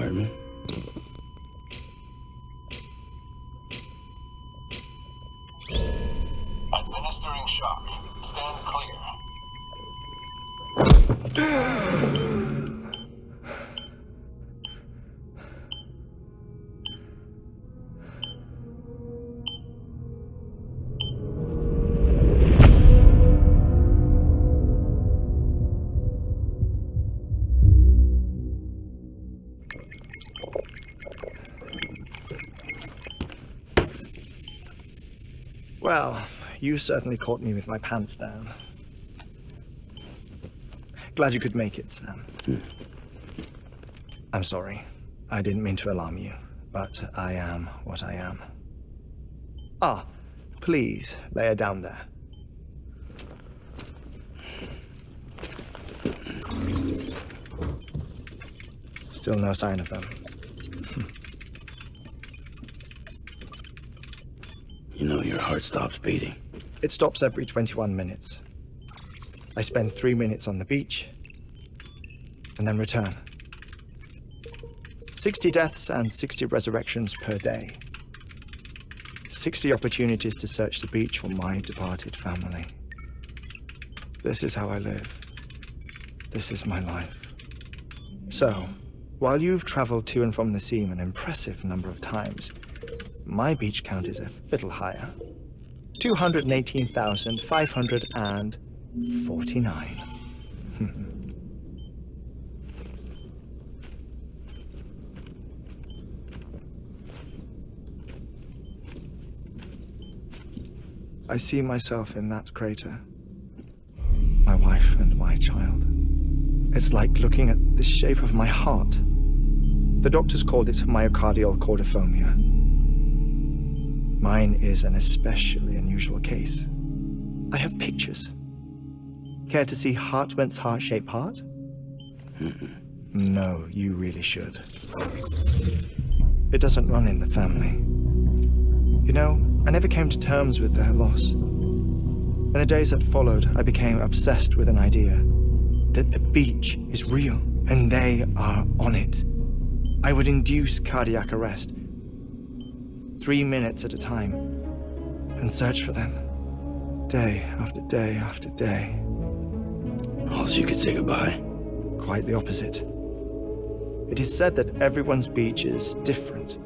compartment. Administering shock. Stand clear. Well, you certainly caught me with my pants down. Glad you could make it, Sam. I'm sorry. I didn't mean to alarm you, but I am what I am. Ah, please, lay her down there. Still no sign of them. You know your heart stops beating. It stops every 21 minutes. I spend 3 minutes on the beach, and then return. 60 deaths and 60 resurrections per day. 60 opportunities to search the beach for my departed family. This is how I live. This is my life. So, while you've traveled to and from the sea an impressive number of times, my beach count is a little higher. 218,549. I see myself in that crater. My wife and my child. It's like looking at the shape of my heart. The doctors called it myocardial cordiformia. Mine is an especially unusual case. I have pictures. Care to see Hartmann's heart-shaped heart? No, you really should. It doesn't run in the family. You know, I never came to terms with their loss. In the days that followed, I became obsessed with an idea that the beach is real and they are on it. I would induce cardiac arrest, 3 minutes at a time, and search for them, day after day after day. Also, you could say goodbye. Quite the opposite. It is said that everyone's beach is different.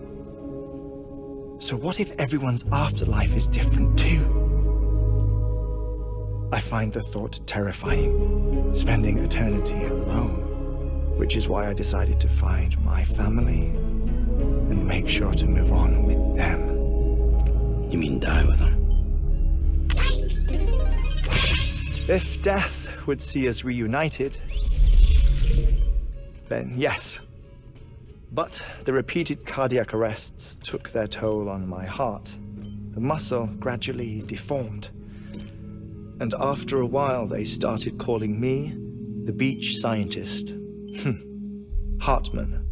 So what if everyone's afterlife is different too? I find the thought terrifying, spending eternity alone, which is why I decided to find my family and make sure to move on with them. You mean die with them? If death would see us reunited, then yes. But the repeated cardiac arrests took their toll on my heart. The muscle gradually deformed. And after a while, they started calling me the beach scientist. Hartmann.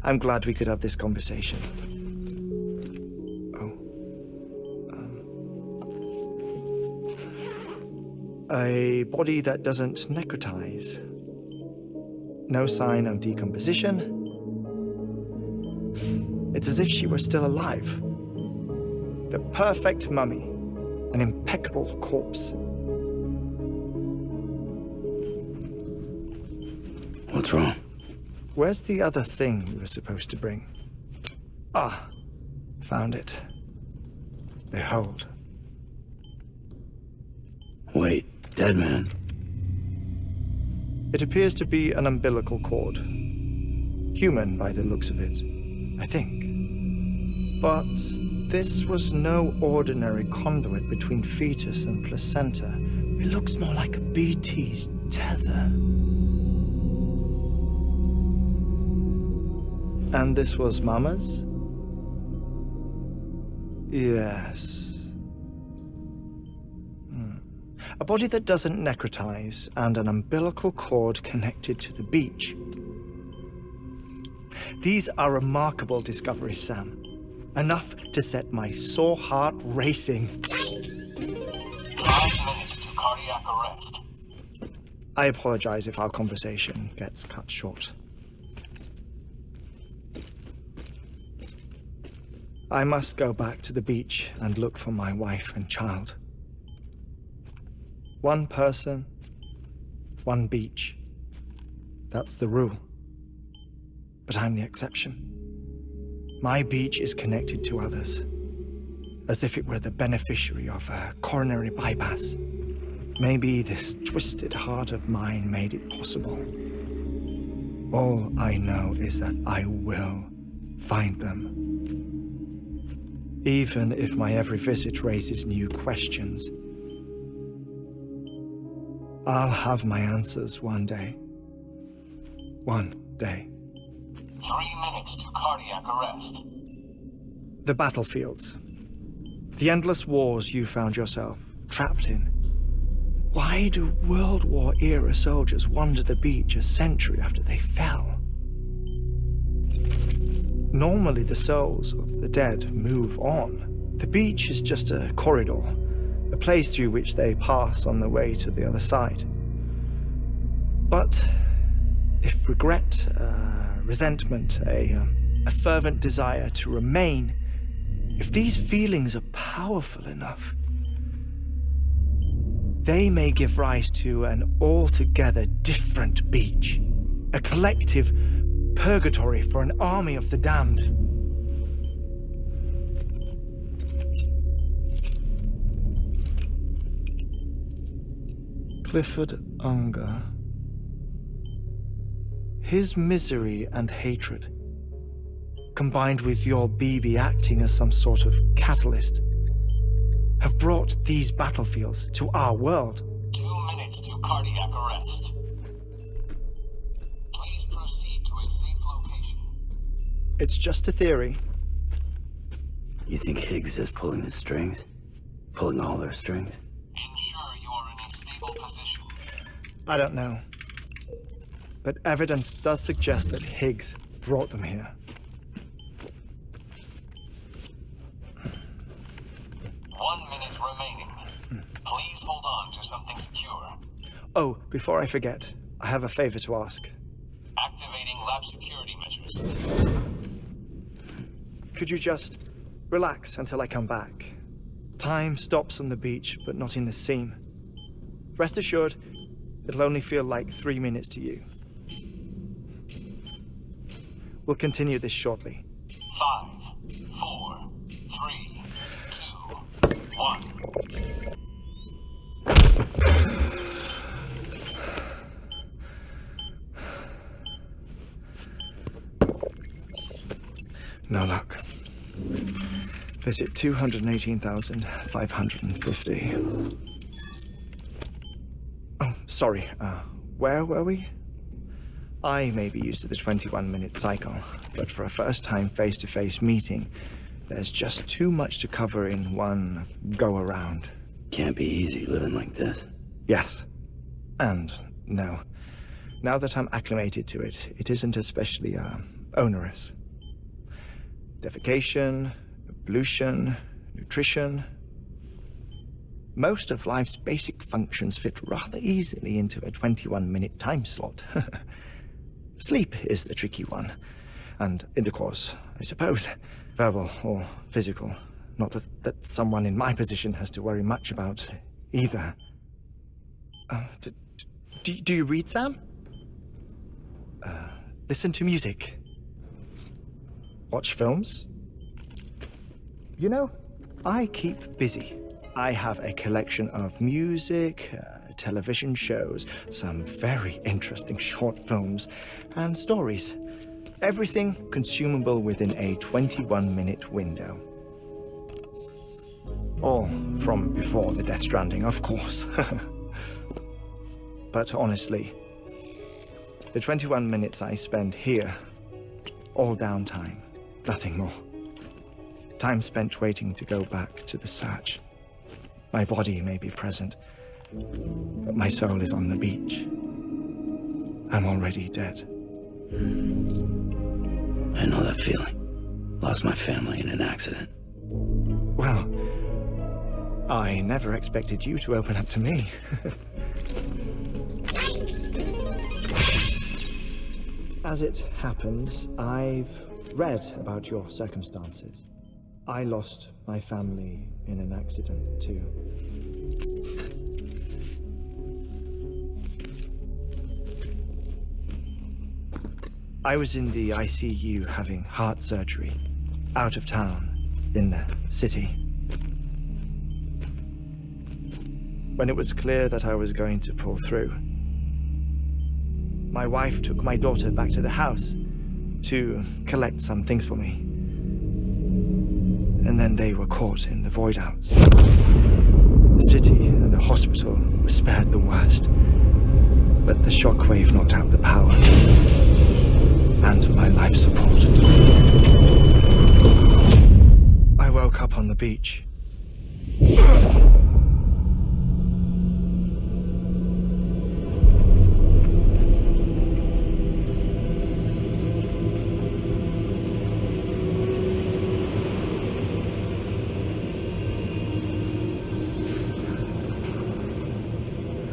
I'm glad we could have this conversation. A body that doesn't necrotize. No sign of decomposition. It's as if she were still alive. The perfect mummy. An impeccable corpse. What's wrong? Where's the other thing you were supposed to bring? Ah, found it. Behold. Wait, dead man. It appears to be an umbilical cord. Human by the looks of it, I think. But this was no ordinary conduit between fetus and placenta. It looks more like a BT's tether. And this was Mama's? Yes. A body that doesn't necrotize and an umbilical cord connected to the beach. These are remarkable discoveries, Sam. Enough to set my sore heart racing. 5 minutes to cardiac arrest. I apologize if our conversation gets cut short. I must go back to the beach and look for my wife and child. One person, one beach. That's the rule. But I'm the exception. My beach is connected to others, as if it were the beneficiary of a coronary bypass. Maybe this twisted heart of mine made it possible. All I know is that I will find them. Even if my every visit raises new questions, I'll have my answers one day. One day. 3 minutes to cardiac arrest. The battlefields. The endless wars you found yourself trapped in. Why do World War era soldiers wander the beach a century after they fell? Normally the souls of the dead move on. The beach is just a corridor, a place through which they pass on the way to the other side. But if regret, resentment, a fervent desire to remain, if these feelings are powerful enough, they may give rise to an altogether different beach, a collective purgatory for an army of the damned. Clifford Unger. His misery and hatred, combined with your BB acting as some sort of catalyst, have brought these battlefields to our world. 2 minutes to cardiac arrest. Please proceed to a safe location. It's just a theory. You think Higgs is pulling the strings? Pulling all their strings? Ensure you are in a stable position. I don't know. But evidence does suggest that Higgs brought them here. 1 minute remaining. Please hold on to something secure. Oh, before I forget, I have a favor to ask. Activating lab security measures. Could you just relax until I come back? Time stops on the beach, but not in the scene. Rest assured, it'll only feel like 3 minutes to you. We'll continue this shortly. 5, 4, 3, 2, 1. No luck. Visit 218,550. Oh, sorry. Where were we? I may be used to the 21-minute cycle, but for a first-time face-to-face meeting, there's just too much to cover in one go-around. Can't be easy living like this. Yes. And no. Now that I'm acclimated to it, it isn't especially, onerous. Defecation, ablution, nutrition. Most of life's basic functions fit rather easily into a 21-minute time slot. Sleep is the tricky one, and intercourse, I suppose, verbal or physical. Not that someone in my position has to worry much about either. Do you read, Sam? Listen to music. Watch films? You know, I keep busy. I have a collection of music, television shows, some very interesting short films, and stories. Everything consumable within a 21-minute window. All from before the Death Stranding, of course. But honestly, the 21 minutes I spend here, all downtime, nothing more. Time spent waiting to go back to the search. My body may be present, but my soul is on the beach. I'm already dead. I know that feeling. Lost my family in an accident. Well, I never expected you to open up to me. As it happens, I've read about your circumstances. I lost my family in an accident too. I was in the ICU having heart surgery, out of town, in the city. When it was clear that I was going to pull through, my wife took my daughter back to the house to collect some things for me. And then they were caught in the void outs. The city and the hospital were spared the worst, but the shockwave knocked out the power and my life support. I woke up on the beach.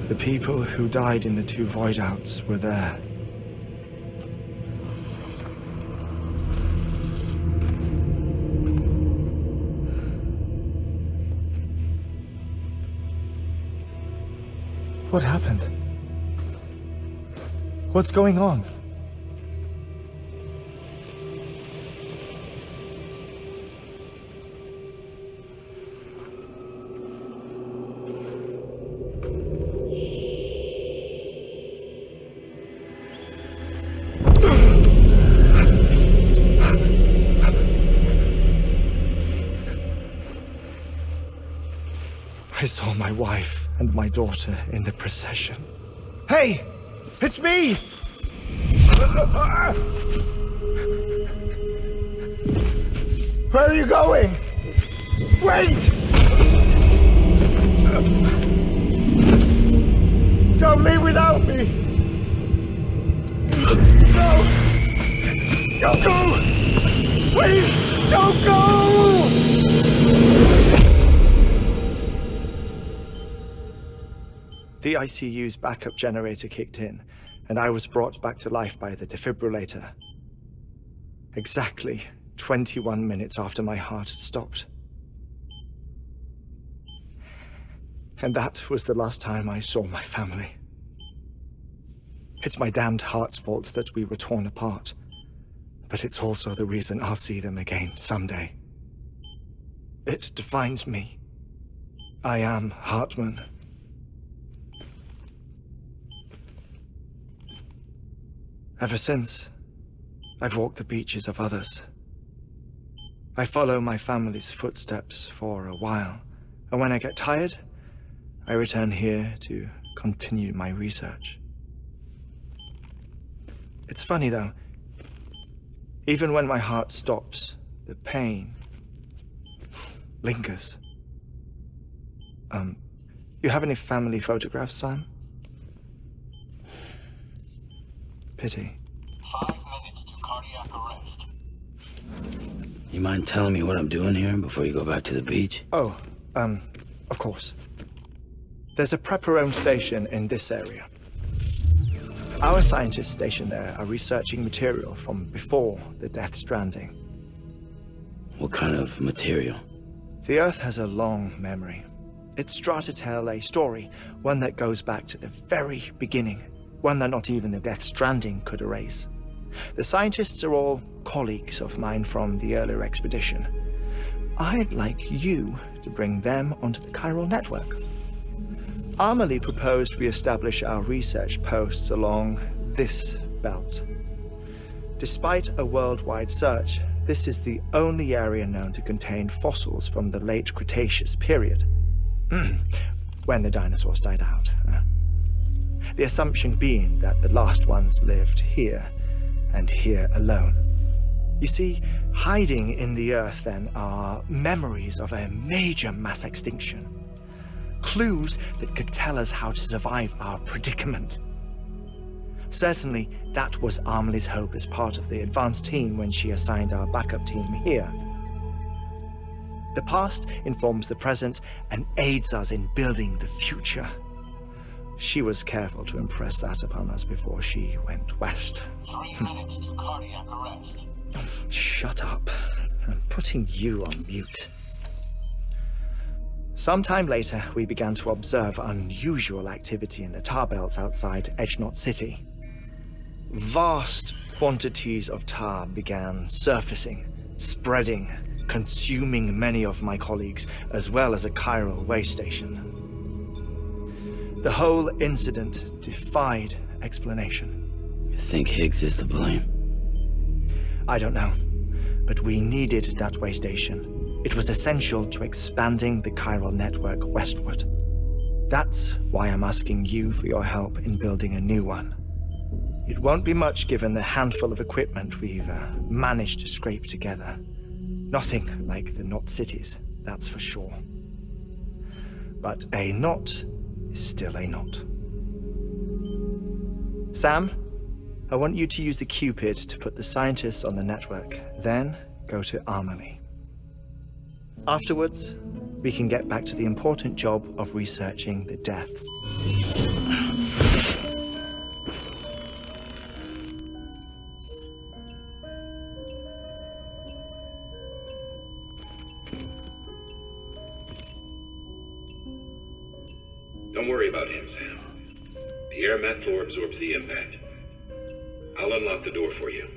The people who died in the 2 void outs were there. What happened? What's going on? I saw my wife and my daughter in the procession. Hey! It's me! Where are you going? Wait! Don't leave without me! No! Don't go! Please, don't go! The ICU's backup generator kicked in, and I was brought back to life by the defibrillator. Exactly 21 minutes after my heart had stopped. And that was the last time I saw my family. It's my damned heart's fault that we were torn apart, but it's also the reason I'll see them again someday. It defines me. I am Hartman. Ever since, I've walked the beaches of others. I follow my family's footsteps for a while, and when I get tired, I return here to continue my research. It's funny though, even when my heart stops, the pain lingers. You have any family photographs, Sam? Pity. 5 minutes to cardiac arrest. You mind telling me what I'm doing here before you go back to the beach? Oh, of course. There's a Preparome station in this area. Our scientists stationed there are researching material from before the Death Stranding. What kind of material? The Earth has a long memory. It's trying to tell a story, one that goes back to the very beginning, one that not even the Death Stranding could erase. The scientists are all colleagues of mine from the earlier expedition. I'd like you to bring them onto the chiral network. Amelie proposed we establish our research posts along this belt. Despite a worldwide search, this is the only area known to contain fossils from the late Cretaceous period, when the dinosaurs died out. The assumption being that the last ones lived here, and here alone. You see, hiding in the Earth then are memories of a major mass extinction. Clues that could tell us how to survive our predicament. Certainly, that was Amelie's hope as part of the advanced team when she assigned our backup team here. The past informs the present and aids us in building the future. She was careful to impress that upon us before she went west. 3 minutes to cardiac arrest. Shut up. and putting you on mute. Sometime later, we began to observe unusual activity in the tar belts outside Edgenot City. Vast quantities of tar began surfacing, spreading, consuming many of my colleagues, as well as a chiral way station. The whole incident defied explanation. You think Higgs is to blame? I don't know, but we needed that way station. It was essential to expanding the chiral network westward. That's why I'm asking you for your help in building a new one. It won't be much given the handful of equipment we've managed to scrape together. Nothing like the knot cities, that's for sure. But a knot is still a knot. Sam, I want you to use the Cupid to put the scientists on the network, then go to Armory. Afterwards, we can get back to the important job of researching the deaths. Don't worry about him, Sam. The air mat floor absorbs the impact. I'll unlock the door for you.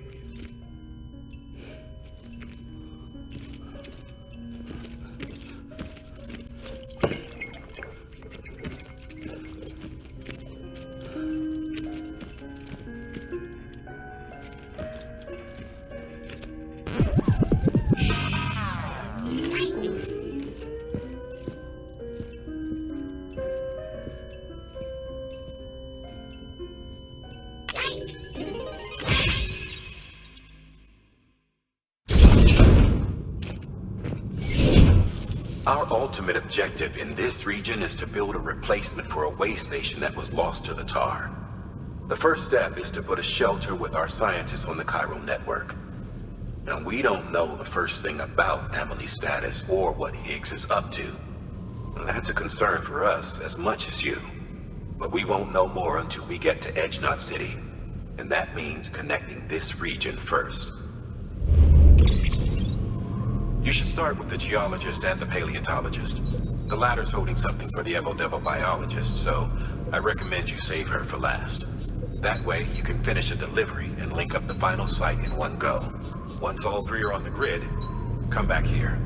Our ultimate objective in this region is to build a replacement for a way station that was lost to the tar. The first step is to put a shelter with our scientists on the chiral network. Now, we don't know the first thing about Emily's status or what Higgs is up to. That's a concern for us as much as you. But we won't know more until we get to Edgenot City. And that means connecting this region first. You should start with the geologist and the paleontologist. The latter's holding something for the Evo-Devo biologist, so I recommend you save her for last. That way, you can finish a delivery and link up the final site in one go. Once all three are on the grid, come back here.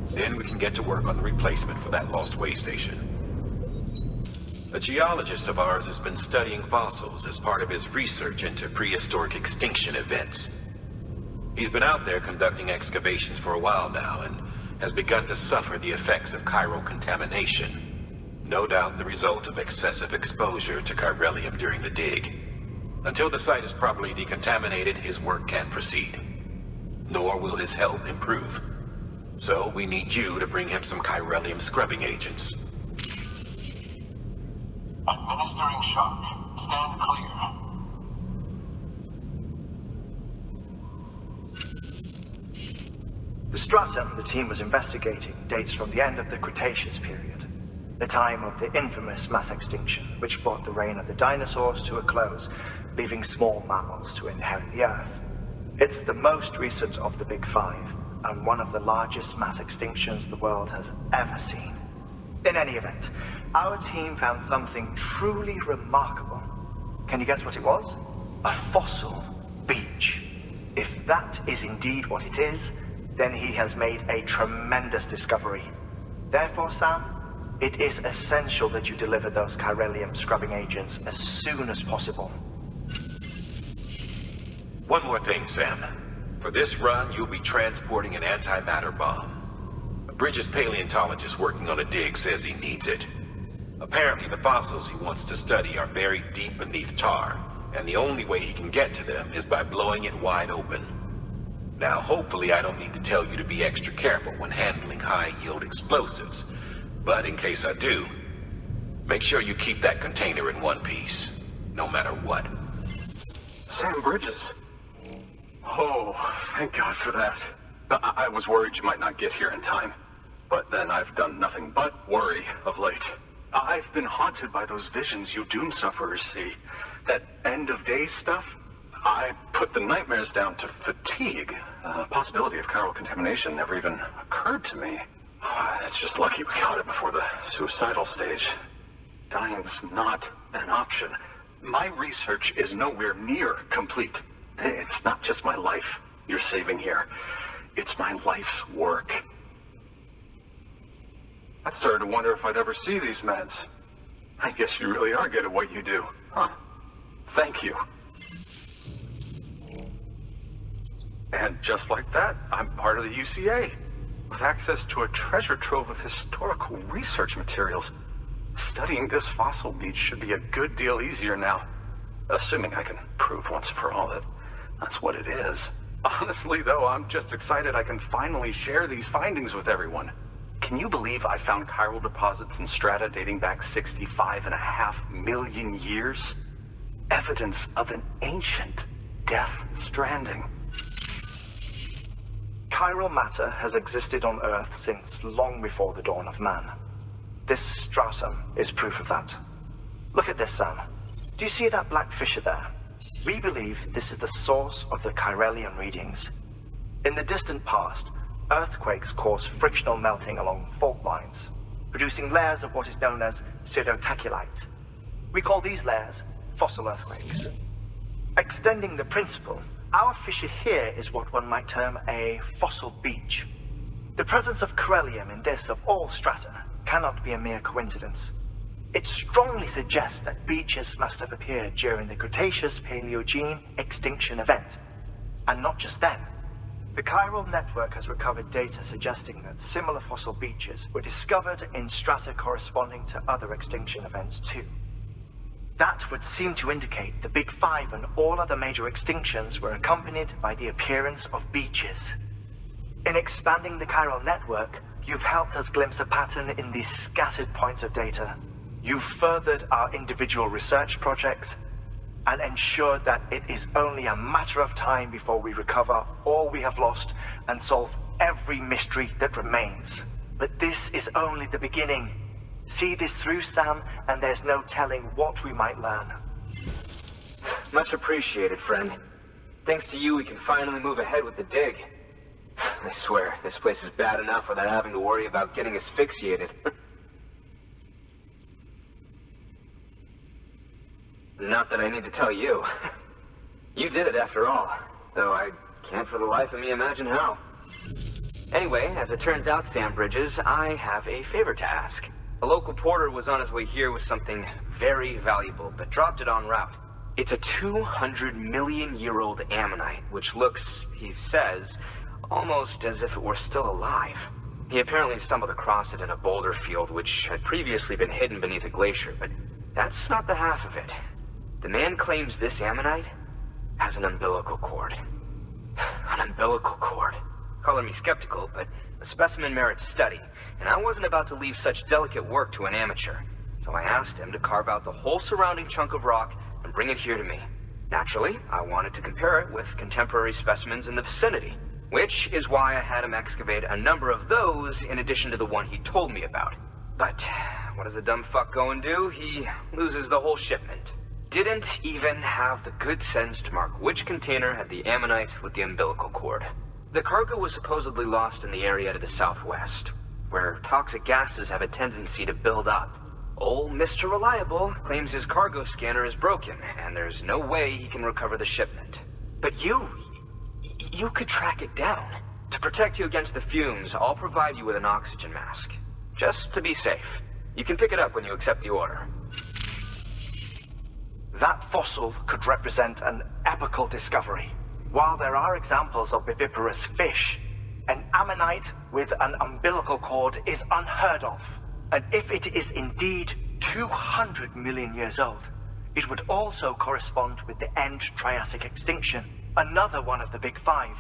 Then we can get to work on the replacement for that lost way station. A geologist of ours has been studying fossils as part of his research into prehistoric extinction events. He's been out there conducting excavations for a while now and has begun to suffer the effects of chiral contamination. No doubt the result of excessive exposure to chiralium during the dig. Until the site is properly decontaminated, his work can't proceed. Nor will his health improve. So we need you to bring him some chiralium scrubbing agents. Administering shock. Stand clear. The stratum the team was investigating dates from the end of the Cretaceous period, the time of the infamous mass extinction, which brought the reign of the dinosaurs to a close, leaving small mammals to inherit the Earth. It's the most recent of the Big Five, and one of the largest mass extinctions the world has ever seen. In any event, our team found something truly remarkable. Can you guess what it was? A fossil beach. If that is indeed what it is, then he has made a tremendous discovery. Therefore, Sam, it is essential that you deliver those chiralium scrubbing agents as soon as possible. One more thing, Sam. For this run, you'll be transporting an antimatter bomb. A Bridges paleontologist working on a dig says he needs it. Apparently, the fossils he wants to study are buried deep beneath tar, and the only way he can get to them is by blowing it wide open. Now, hopefully I don't need to tell you to be extra careful when handling high-yield explosives, but in case I do, make sure you keep that container in one piece, no matter what. Sam Bridges. Oh, thank God for that. I was worried you might not get here in time, but then I've done nothing but worry of late. I've been haunted by those visions you doom sufferers see. That end-of-day stuff? I put the nightmares down to fatigue. The possibility of chiral contamination never even occurred to me. It's just lucky we caught it before the suicidal stage. Dying's not an option. My research is nowhere near complete. It's not just my life you're saving here. It's my life's work. I started to wonder if I'd ever see these meds. I guess you really are good at what you do. Huh. Thank you. And just like that, I'm part of the UCA, with access to a treasure trove of historical research materials. Studying this fossil beach should be a good deal easier now, assuming I can prove once for all that that's what it is. Honestly, though, I'm just excited I can finally share these findings with everyone. Can you believe I found chiral deposits in strata dating back 65.5 million years? Evidence of an ancient Death Stranding. Chiral matter has existed on Earth since long before the dawn of man. This stratum is proof of that. Look at this, Sam. Do you see that black fissure there? We believe this is the source of the Chiralian readings. In the distant past, earthquakes caused frictional melting along fault lines, producing layers of what is known as pseudotaculite. We call these layers fossil earthquakes. Extending the principle, our fissure here is what one might term a fossil beach. The presence of chiralium in this of all strata cannot be a mere coincidence. It strongly suggests that beaches must have appeared during the Cretaceous-Paleogene extinction event. And not just then. The chiral network has recovered data suggesting that similar fossil beaches were discovered in strata corresponding to other extinction events too. That would seem to indicate the Big Five and all other major extinctions were accompanied by the appearance of beaches. In expanding the chiral network, you've helped us glimpse a pattern in these scattered points of data. You've furthered our individual research projects and ensured that it is only a matter of time before we recover all we have lost and solve every mystery that remains. But this is only the beginning. See this through, Sam, and there's no telling what we might learn. Much appreciated, friend. Thanks to you, we can finally move ahead with the dig. I swear, this place is bad enough without having to worry about getting asphyxiated. Not that I need to tell you. You did it after all, though I can't for the life of me imagine how. Anyway, as it turns out, Sam Bridges, I have a favor to ask. A local porter was on his way here with something very valuable, but dropped it en route. It's a 200-million-year-old ammonite, which looks, he says, almost as if it were still alive. He apparently stumbled across it in a boulder field, which had previously been hidden beneath a glacier, but that's not the half of it. The man claims this ammonite has an umbilical cord. An umbilical cord. Color me skeptical, but the specimen merits study, and I wasn't about to leave such delicate work to an amateur. So I asked him to carve out the whole surrounding chunk of rock and bring it here to me. Naturally, I wanted to compare it with contemporary specimens in the vicinity, which is why I had him excavate a number of those in addition to the one he told me about. But what does the dumb fuck go and do? He loses the whole shipment. Didn't even have the good sense to mark which container had the ammonite with the umbilical cord. The cargo was supposedly lost in the area to the southwest, where toxic gases have a tendency to build up. Old Mr. Reliable claims his cargo scanner is broken, and there's no way he can recover the shipment. But you could track it down. To protect you against the fumes, I'll provide you with an oxygen mask. Just to be safe. You can pick it up when you accept the order. That fossil could represent an epochal discovery. While there are examples of viviparous fish, an ammonite with an umbilical cord is unheard of. And if it is indeed 200 million years old, it would also correspond with the end Triassic extinction, another one of the Big Five.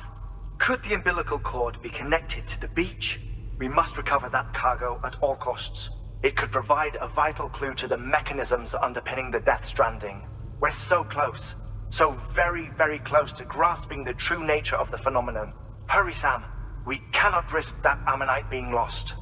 Could the umbilical cord be connected to the beach? We must recover that cargo at all costs. It could provide a vital clue to the mechanisms underpinning the Death Stranding. We're so close. So very, very close to grasping the true nature of the phenomenon. Hurry, Sam. We cannot risk that ammonite being lost.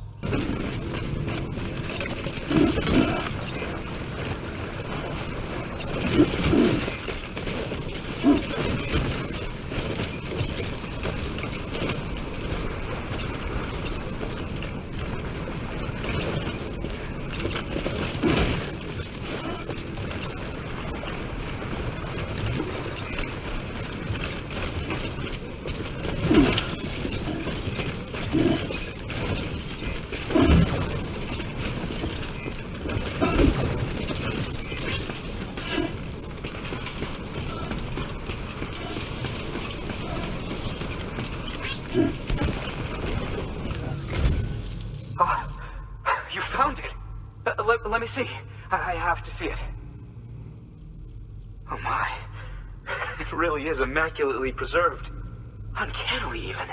Let me see. I have to see it. Oh my. It really is immaculately preserved. Uncannily, even.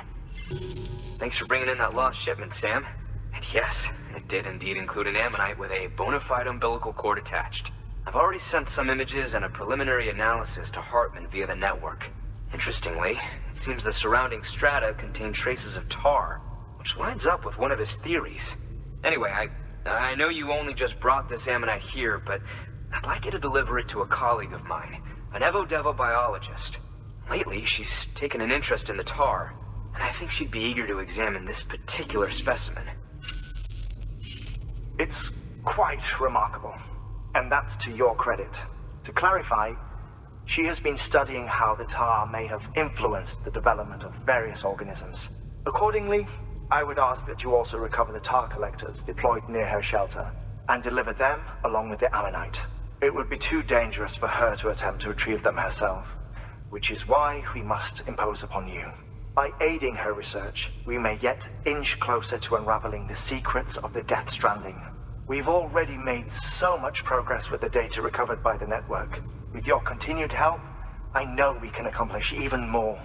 Thanks for bringing in that lost shipment, Sam. And yes, it did indeed include an ammonite with a bona fide umbilical cord attached. I've already sent some images and a preliminary analysis to Hartman via the network. Interestingly, it seems the surrounding strata contain traces of tar, which lines up with one of his theories. Anyway, I know you only just brought this ammonite here, but I'd like you to deliver it to a colleague of mine, an Evo-Devo biologist. Lately, she's taken an interest in the tar, and I think she'd be eager to examine this particular specimen. It's quite remarkable, and that's to your credit. To clarify, she has been studying how the tar may have influenced the development of various organisms. Accordingly, I would ask that you also recover the tar collectors deployed near her shelter, and deliver them along with the ammonite. It would be too dangerous for her to attempt to retrieve them herself, which is why we must impose upon you. By aiding her research, we may yet inch closer to unraveling the secrets of the Death Stranding. We've already made so much progress with the data recovered by the network. With your continued help, I know we can accomplish even more.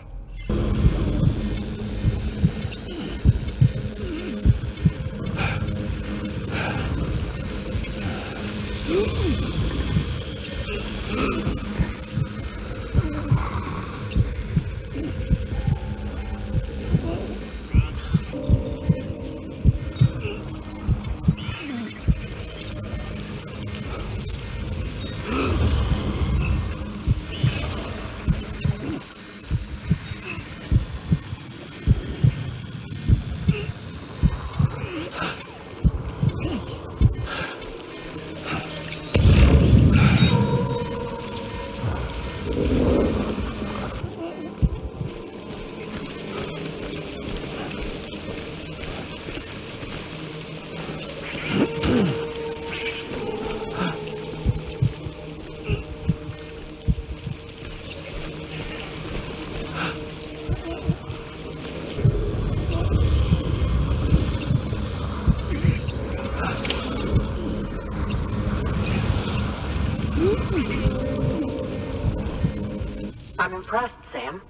I'm impressed, Sam.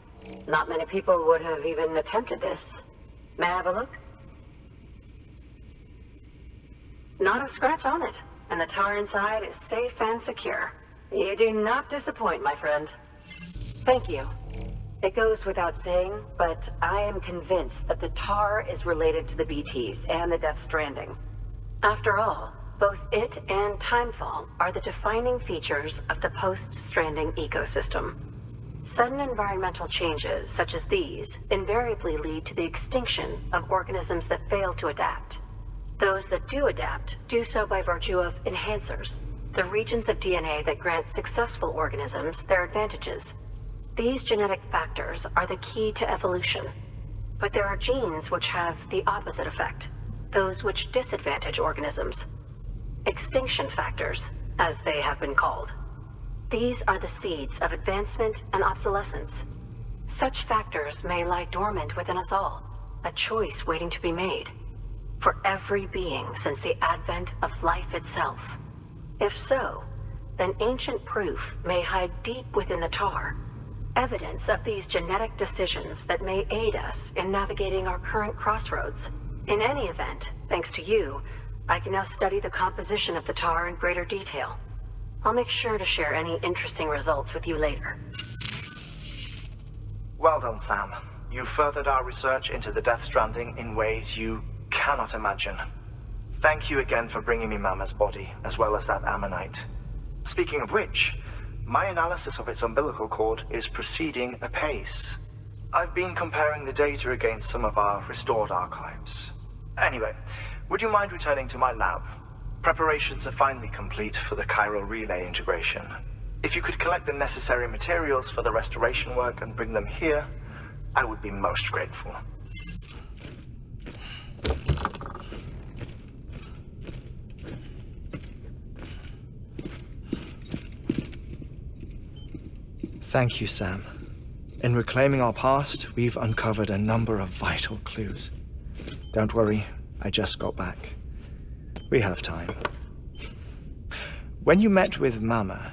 Not many people would have even attempted this. May I have a look? Not a scratch on it, and the tar inside is safe and secure. You do not disappoint, my friend. Thank you. It goes without saying, but I am convinced that the tar is related to the BTs and the Death Stranding. After all, both it and Timefall are the defining features of the post-Stranding ecosystem. Sudden environmental changes such as these invariably lead to the extinction of organisms that fail to adapt. Those that do adapt do so by virtue of enhancers, the regions of DNA that grant successful organisms their advantages. These genetic factors are the key to evolution. But there are genes which have the opposite effect, those which disadvantage organisms. Extinction factors, as they have been called. These are the seeds of advancement and obsolescence. Such factors may lie dormant within us all, a choice waiting to be made. For every being since the advent of life itself. If so, then ancient proof may hide deep within the tar, evidence of these genetic decisions that may aid us in navigating our current crossroads. In any event, thanks to you, I can now study the composition of the tar in greater detail. I'll make sure to share any interesting results with you later. Well done, Sam. You furthered our research into the Death Stranding in ways you cannot imagine. Thank you again for bringing me Mama's body, as well as that ammonite. Speaking of which, my analysis of its umbilical cord is proceeding apace. I've been comparing the data against some of our restored archives. Anyway, would you mind returning to my lab? Preparations are finally complete for the chiral relay integration. If you could collect the necessary materials for the restoration work and bring them here, I would be most grateful. Thank you, Sam. In reclaiming our past, we've uncovered a number of vital clues. Don't worry, I just got back. We have time. When you met with Mama,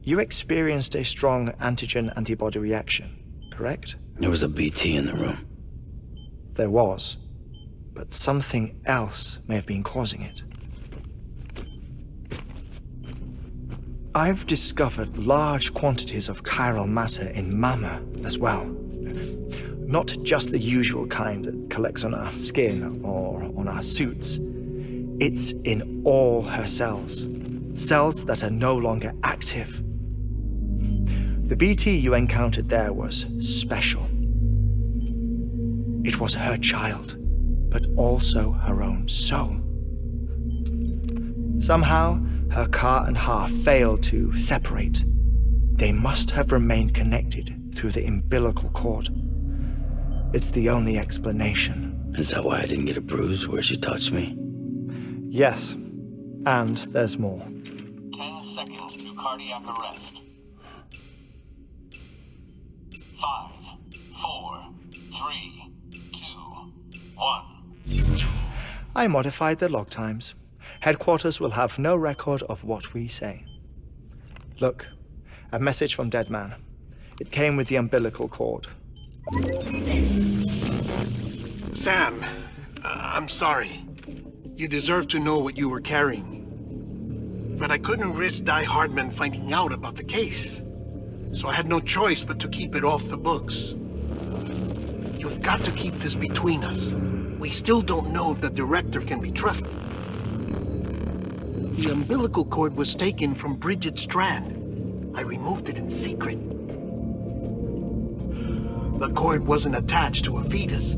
you experienced a strong antigen-antibody reaction, correct? There was a BT in the room. There was, but something else may have been causing it. I've discovered large quantities of chiral matter in Mama as well. Not just the usual kind that collects on our skin or on our suits. It's in all her cells. Cells that are no longer active. The BT you encountered there was special. It was her child, but also her own soul. Somehow, her car and half failed to separate. They must have remained connected through the umbilical cord. It's the only explanation. Is that why I didn't get a bruise where she touched me? Yes, and there's more. 10 seconds to cardiac arrest. 5, 4, 3, 2, 1. I modified the log times. Headquarters will have no record of what we say. Look, a message from Dead Man. It came with the umbilical cord. Sam, I'm sorry. You deserve to know what you were carrying. But I couldn't risk Die Hardman finding out about the case. So I had no choice but to keep it off the books. You've got to keep this between us. We still don't know if the director can be trusted. The umbilical cord was taken from Bridget Strand. I removed it in secret. The cord wasn't attached to a fetus.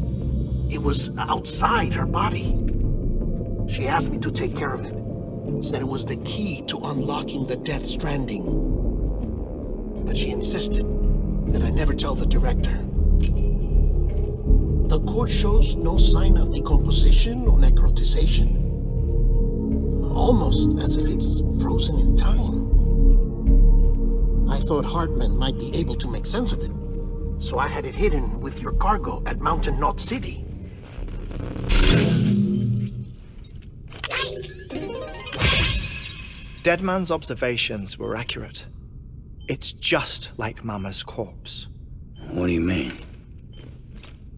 It was outside her body. She asked me to take care of it. Said it was the key to unlocking the Death Stranding. But she insisted that I never tell the director. The cord shows no sign of decomposition or necrotization. Almost as if it's frozen in time. I thought Hartman might be able to make sense of it, so I had it hidden with your cargo at Mountain Knot City. Deadman's observations were accurate. It's just like Mama's corpse. What do you mean?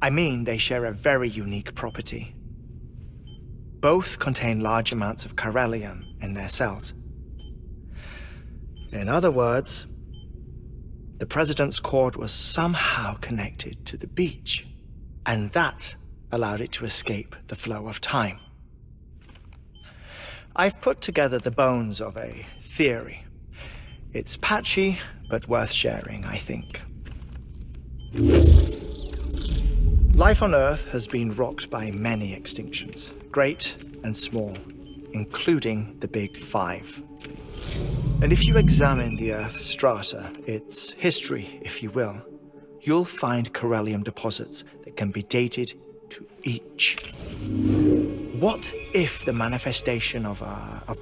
I mean they share a very unique property. Both contain large amounts of chiralium in their cells. In other words, the president's cord was somehow connected to the beach, and that allowed it to escape the flow of time. I've put together the bones of a theory. It's patchy, but worth sharing, I think. Life on Earth has been rocked by many extinctions, great and small, including the Big Five. And if you examine the Earth's strata, its history, if you will, you'll find chiralium deposits that can be dated to each. What if the manifestation of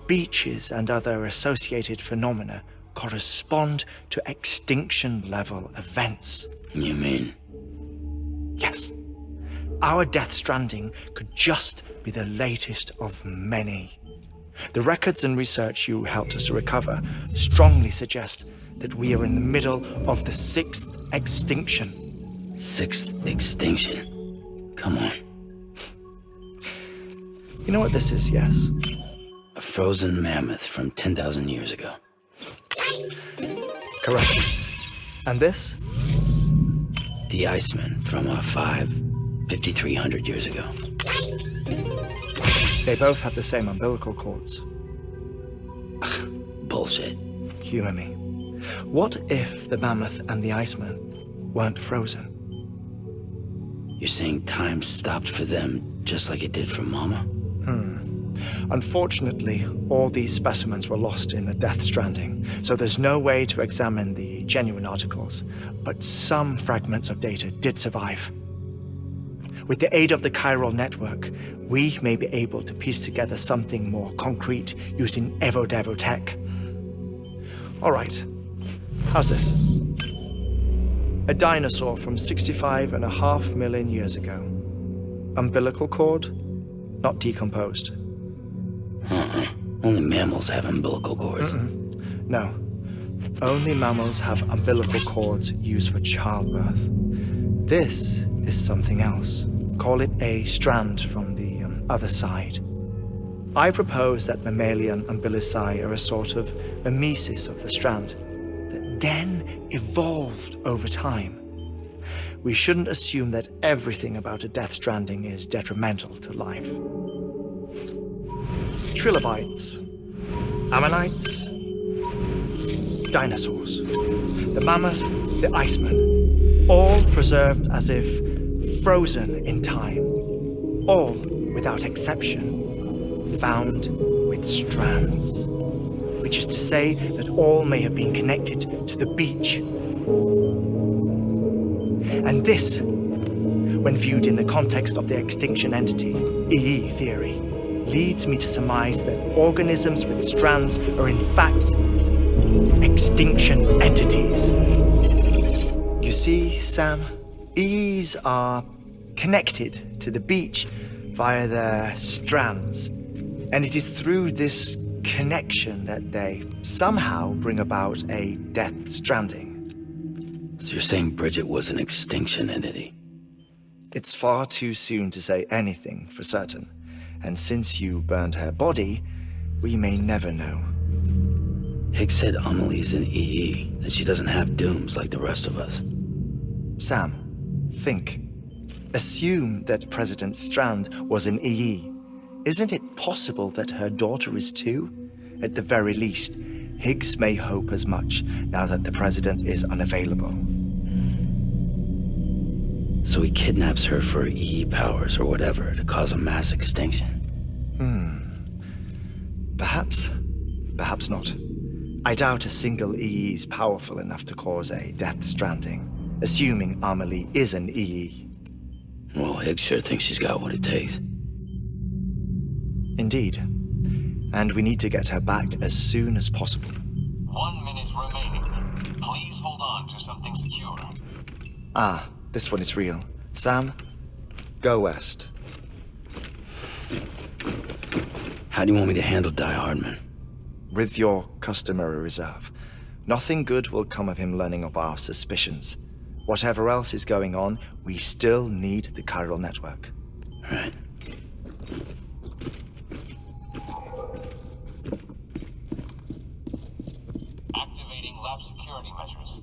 beaches and other associated phenomena correspond to extinction-level events? You mean? Yes. Our Death Stranding could just be the latest of many. The records and research you helped us to recover strongly suggest that we are in the middle of the 6th extinction. 6th extinction? Come on. You know what this is, yes? A frozen mammoth from 10,000 years ago. Correct. And this? The Iceman from 5,300 years ago. They both have the same umbilical cords. Bullshit. Humor me. What if the mammoth and the Iceman weren't frozen? You're saying time stopped for them just like it did for Mama? Unfortunately, all these specimens were lost in the Death Stranding, so there's no way to examine the genuine articles, but some fragments of data did survive. With the aid of the chiral network, we may be able to piece together something more concrete using Evo-Devo tech. All right, how's this? A dinosaur from 65.5 million years ago. Umbilical cord, not decomposed. Only mammals have umbilical cords. No. Only mammals have umbilical cords used for childbirth. This is something else. Call it a strand from the other side. I propose that mammalian umbilici are a sort of mimesis of the strand that then evolved over time. We shouldn't assume that everything about a death stranding is detrimental to life. Trilobites, ammonites, dinosaurs, the mammoth, the iceman, all preserved as if frozen in time, all, without exception, found with strands, which is to say that all may have been connected to the beach. And this, when viewed in the context of the extinction entity, EE theory, leads me to surmise that organisms with strands are in fact extinction entities. You see, Sam, EEs are connected to the beach via their strands, and it is through this connection that they somehow bring about a death stranding. So you're saying Bridget was an extinction entity? It's far too soon to say anything for certain, and since you burned her body, we may never know. Higgs said Amelie's an EE, that she doesn't have dooms like the rest of us. Sam, think. Assume that President Strand was an EE. Isn't it possible that her daughter is too? At the very least, Higgs may hope as much now that the president is unavailable. So he kidnaps her for EE powers or whatever to cause a mass extinction. Perhaps. Perhaps not. I doubt a single EE is powerful enough to cause a death stranding, assuming Amelie is an EE. Well, Higgs sure thinks she's got what it takes. Indeed. And we need to get her back as soon as possible. 1 minute remaining. Please hold on to something secure. Ah, this one is real. Sam, go west. How do you want me to handle Die Hardman? With your customary reserve. Nothing good will come of him learning of our suspicions. Whatever else is going on, we still need the chiral network. Right. Activating lab security measures.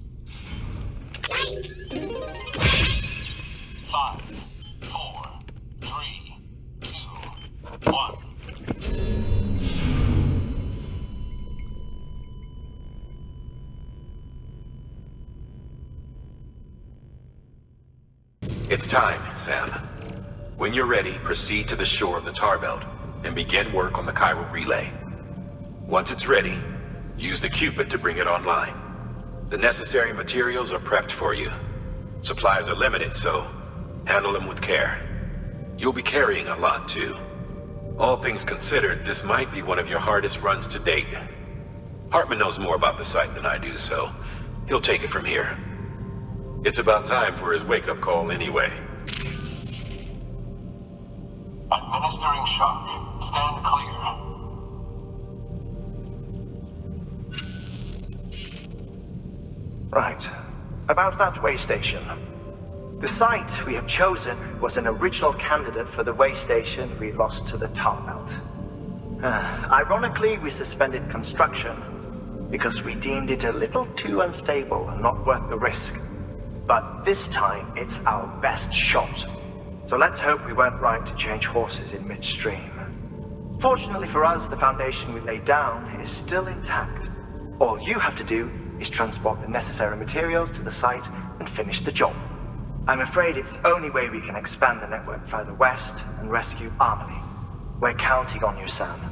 5, 4, 3, 2, 1. It's time, Sam. When you're ready, proceed to the shore of the tar belt and begin work on the chiral relay. Once it's ready, use the Cupid to bring it online. The necessary materials are prepped for you. Supplies are limited, so handle them with care. You'll be carrying a lot, too. All things considered, this might be one of your hardest runs to date. Hartman knows more about the site than I do, so he'll take it from here. It's about time for his wake-up call anyway. Administering shock. Stand clear. Right. About that way station. The site we have chosen was an original candidate for the way station we lost to the tar belt. Ironically, we suspended construction because we deemed it a little too unstable and not worth the risk. But this time, it's our best shot. So let's hope we weren't right to change horses in midstream. Fortunately for us, the foundation we laid down is still intact. All you have to do is transport the necessary materials to the site and finish the job. I'm afraid it's the only way we can expand the network further west and rescue Amelie. We're counting on you, Sam.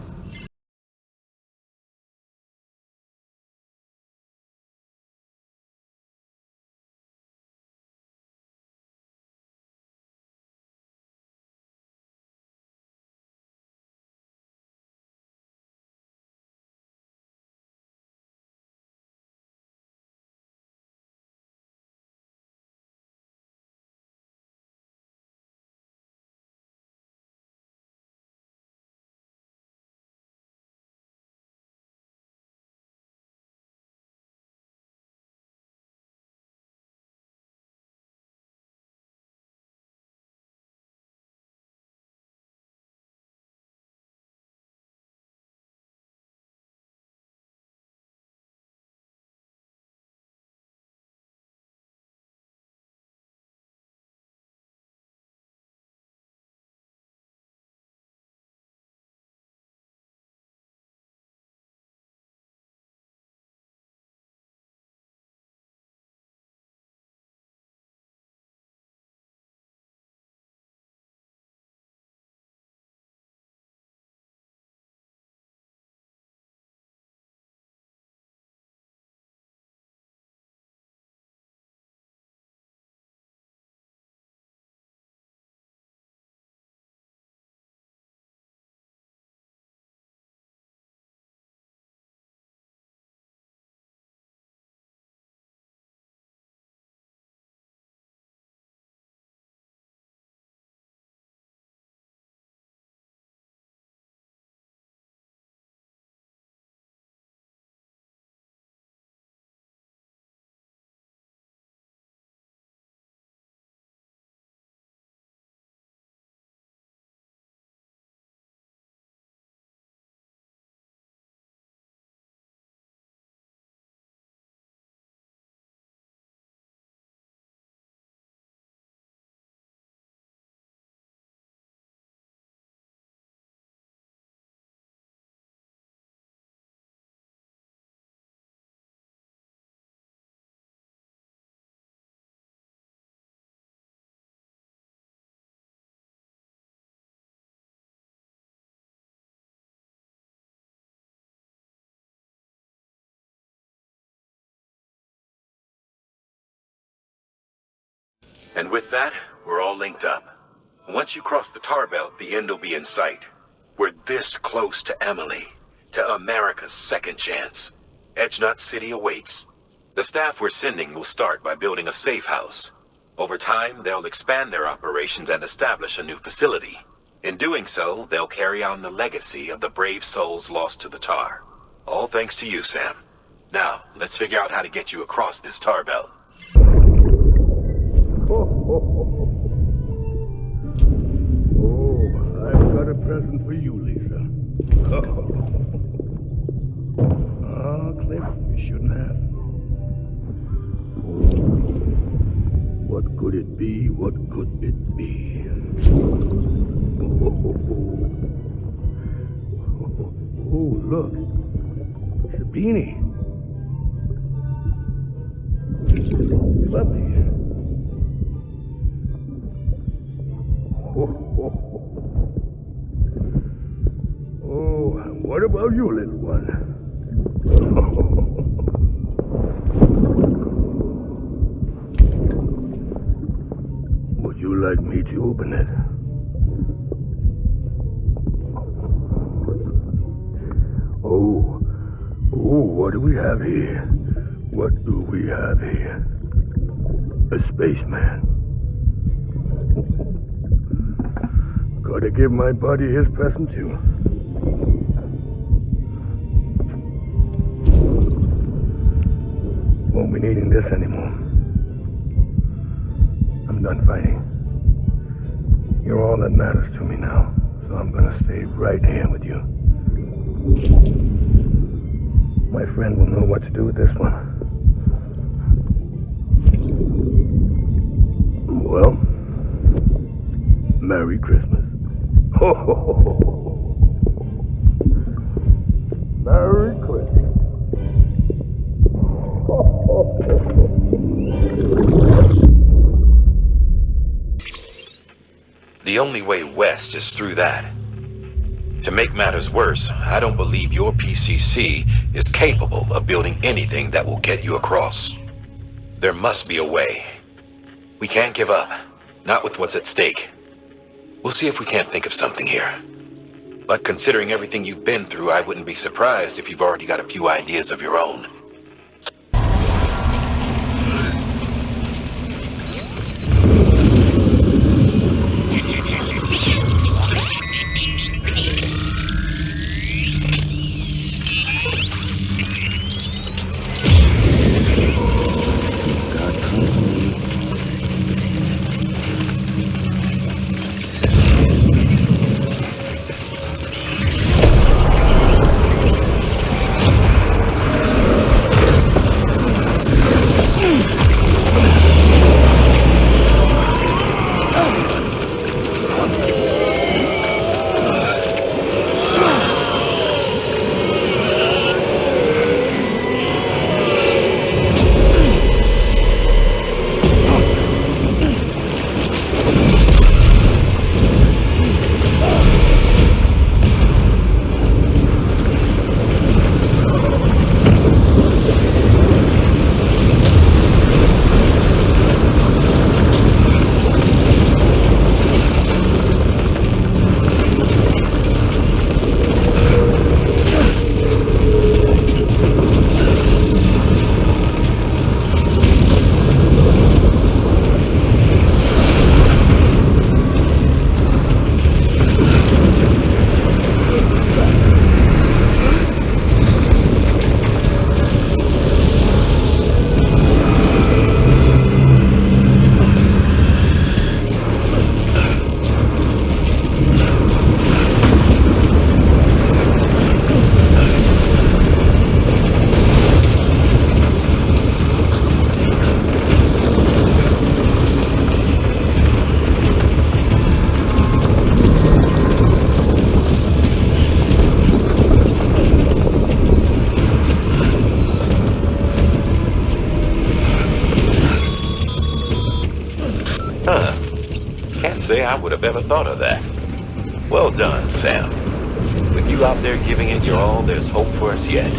And with that, we're all linked up. Once you cross the tar belt, the end will be in sight. We're this close to Emily, to America's second chance. Edgenut City awaits. The staff we're sending will start by building a safe house. Over time, they'll expand their operations and establish a new facility. In doing so, they'll carry on the legacy of the brave souls lost to the tar. All thanks to you, Sam. Now, let's figure out how to get you across this tar belt. Oh, I've got a present for you, Lisa. Cliff, you shouldn't have. What could it be? What could it be? Oh, look. It's a beanie. Love these. Oh, what about you, little one? Would you like me to open it? Oh, what do we have here? What do we have here? A spaceman. Gotta give my buddy his present too. Won't be needing this anymore. I'm done fighting. You're all that matters to me now, so I'm gonna stay right here with you. My friend will know what to do with this one. Well, Merry Christmas. Ho, ho, ho, ho. Merry Christmas. Ho, ho, ho, ho. The only way west is through that. To make matters worse, I don't believe your PCC is capable of building anything that will get you across. There must be a way. We can't give up, not with what's at stake. We'll see if we can't think of something here. But considering everything you've been through, I wouldn't be surprised if you've already got a few ideas of your own. Can't say I would have ever thought of that. Well done, Sam. With you out there giving it your all, there's hope for us yet.